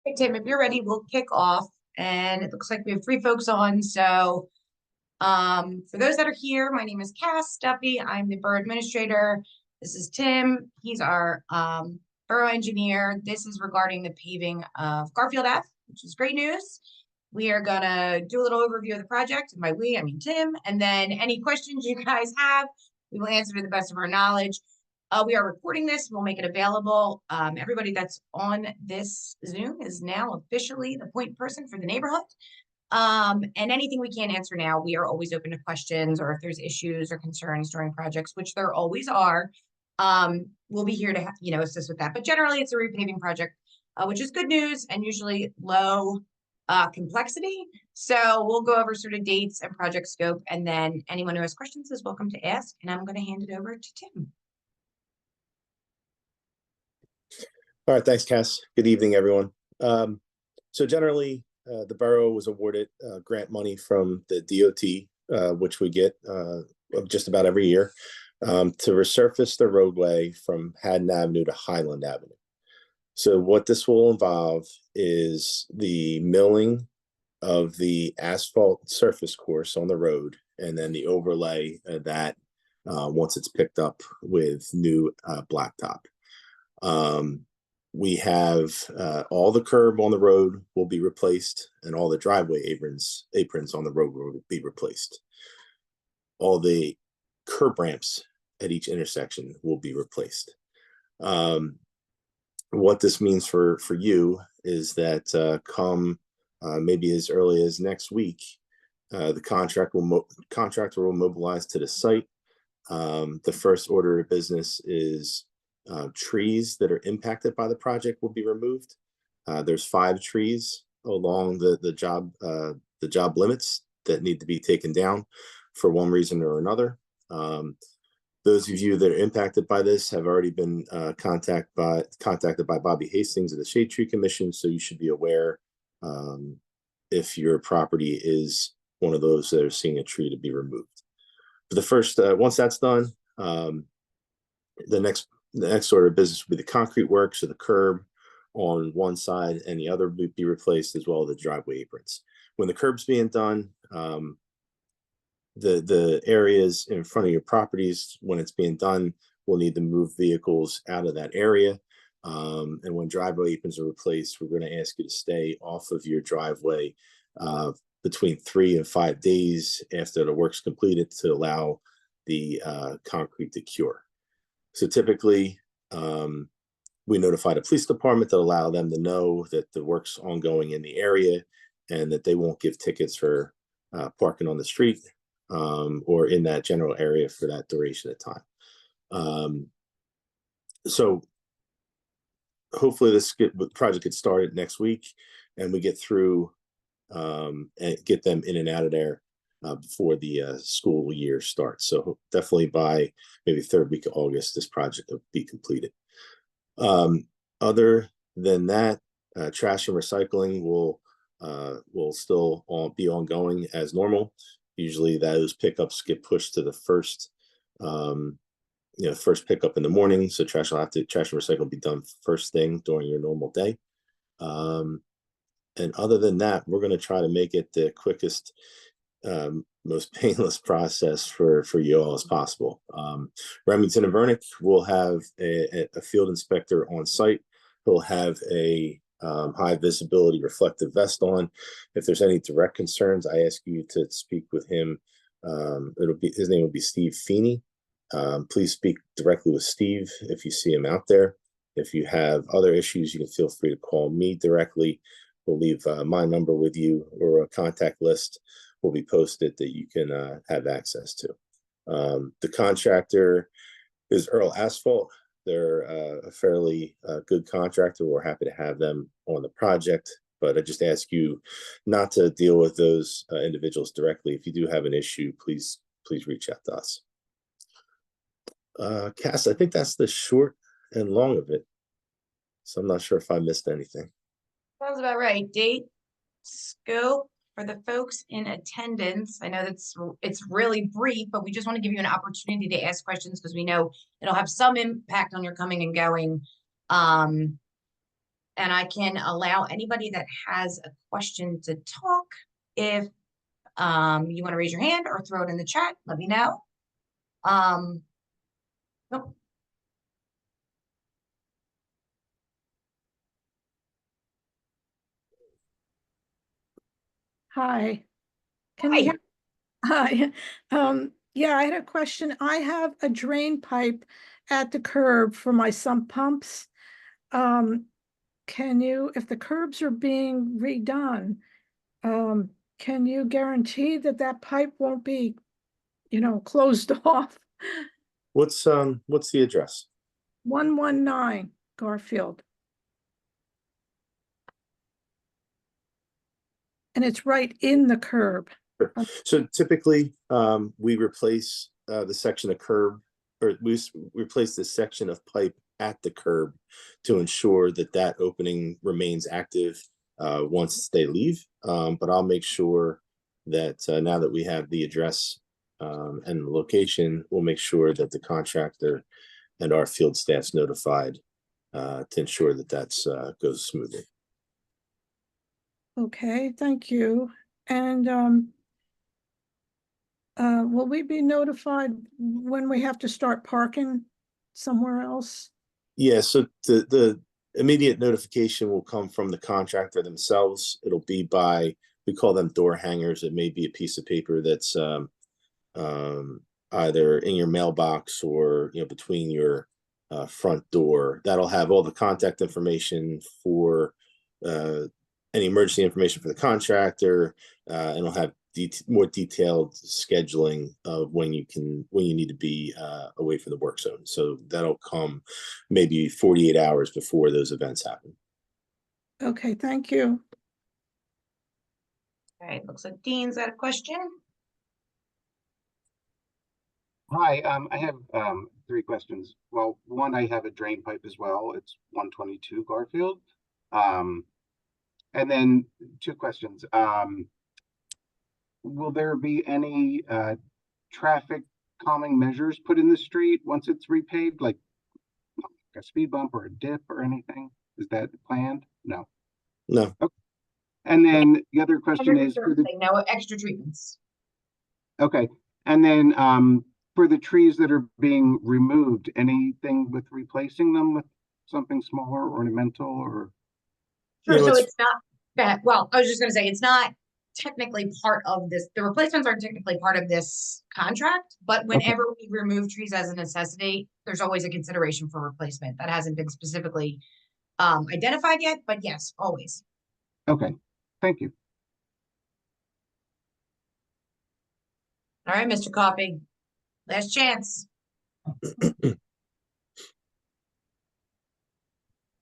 Hey, Tim, if you're ready, we'll kick off. And it looks like we have three folks on. So for those that are here, my name is Cass Duffy. I'm the borough administrator. This is Tim. He's our borough engineer. This is regarding the paving of Garfield Ave, which is great news. We are going to do a little overview of the project. And by we, I mean Tim. And then any questions you guys have, we will answer to the best of our knowledge. We are recording this. We'll make it available. Everybody that's on this Zoom is now officially the point person for the neighborhood. And anything we can't answer now, we are always open to questions, or if there's issues or concerns during projects, which there always are, we'll be here to assist with that. But generally, it's a repaving project, which is good news and usually low complexity. So we'll go over sort of dates and project scope, and then anyone who has questions is welcome to ask. And I'm going to hand it over to Tim. All right, thanks, Cass. Good evening, everyone. So generally, the borough was awarded grant money from the DOT, which we get just about every year, to resurface the roadway from Haddon Avenue to Highland Avenue. So what this will involve is the milling of the asphalt surface course on the road, and then the overlay of that once it's picked up with new blacktop. We have all the curb on the road will be replaced, and all the driveway aprons on the road will be replaced. All the curb ramps at each intersection will be replaced. What this means for you is that come maybe as early as next week, the contractor will mobilize to the site. The first order of business is trees that are impacted by the project will be removed. There's 5 trees along the job limits that need to be taken down for one reason or another. Those of you that are impacted by this have already been contacted by Bobby Hastings of the Shade Tree Commission, so you should be aware if your property is one of those that are seeing a tree to be removed. For the first, once that's done, the next order of business will be the concrete work, so the curb on one side and the other would be replaced, as well as the driveway aprons. When the curb's being done, the areas in front of your properties, when it's being done, will need to move vehicles out of that area. And when driveway aprons are replaced, we're going to ask you to stay off of your driveway between 3 and 5 days after the work's completed to allow the concrete to cure. So typically, we notify the police department to allow them to know that the work's ongoing in the area and that they won't give tickets for parking on the street or in that general area for that duration of time. So hopefully this project gets started next week and we get through and get them in and out of there before the school year starts. So definitely by maybe 3rd week of August, this project will be completed. Other than that, trash and recycling will still be ongoing as normal. Usually those pickups get pushed to the first pickup in the morning. So trash and recycle will be done first thing during your normal day. And other than that, we're going to try to make it the quickest, most painless process for you all as possible. Remington and Vernick will have a field inspector on site. He'll have a high visibility reflective vest on. If there's any direct concerns, I ask you to speak with him. His name will be Steve Feeney. Please speak directly with Steve if you see him out there. If you have other issues, you can feel free to call me directly. We'll leave my number with you, or a contact list will be posted that you can have access to. The contractor is Earl Asphalt. They're a fairly good contractor. We're happy to have them on the project, but I just ask you not to deal with those individuals directly. If you do have an issue, please reach out to us. Cass, I think that's the short and long of it. So I'm not sure if I missed anything. Sounds about right. Date, scope for the folks in attendance. I know it's really brief, but we just want to give you an opportunity to ask questions because we know it'll have some impact on your coming and going. and I can allow anybody that has a question to talk. If you want to raise your hand or throw it in the chat, let me know. Nope. Hi, can Hi. you hear? Hi, yeah, I had a question. I have a drain pipe at the curb for my sump pumps. Can you, if the curbs are being redone, can you guarantee that that pipe won't be, closed off? What's the address? 119 Garfield. And it's right in the curb. So typically, we replace the section of curb, or replace the section of pipe at the curb to ensure that that opening remains active once they leave. But I'll make sure that now that we have the address and the location, we'll make sure that the contractor and our field staff's notified to ensure that that's goes smoothly. Okay, thank you. And will we be notified when we have to start parking somewhere else? Yeah, so the immediate notification will come from the contractor themselves. It'll be by, we call them door hangers. It may be a piece of paper that's either in your mailbox or between your front door. That'll have all the contact information for any emergency information for the contractor, and it'll have more detailed scheduling of when you need to be away from the work zone. So that'll come maybe 48 hours before those events happen. Okay, thank you. All right, looks like Dean's got a question. Hi, I have 3 questions. Well, one, I have a drain pipe as well. It's 122 Garfield. And then 2 questions. Will there be any traffic calming measures put in the street once it's repaved, like a speed bump or a dip or anything? Is that planned? No. No. Okay. And then the other question is for the, no extra treatments. okay. And then for the trees that are being removed, anything with replacing them with something smaller, ornamental, or? Sure, so it's not that, well, I was just gonna say, it's not technically part of this, the replacements aren't technically part of this contract, but whenever we remove trees as a necessity, there's always a consideration for replacement. That hasn't been specifically identified yet, but yes, always. Okay, thank you. All right, Mr. Coffey, last chance.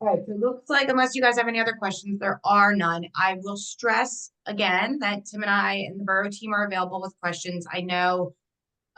All right, so it looks like, unless you guys have any other questions, there are none. I will stress again that Tim and I and the borough team are available with questions. I know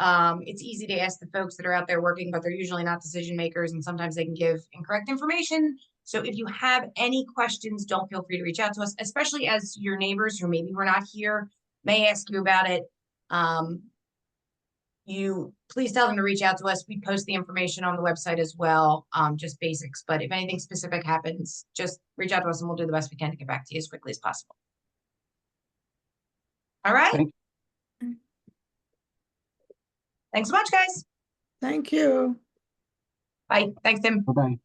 it's easy to ask the folks that are out there working, but they're usually not decision makers, and sometimes they can give incorrect information. So if you have any questions, don't feel free to reach out to us, especially as your neighbors who maybe were not here may ask you about it. You please tell them to reach out to us. We post the information on the website as well, just basics. But if anything specific happens, just reach out to us and we'll do the best we can to get back to you as quickly as possible. All right. Thanks so much, guys. Thank you. Bye. Thanks, Tim. Bye-bye.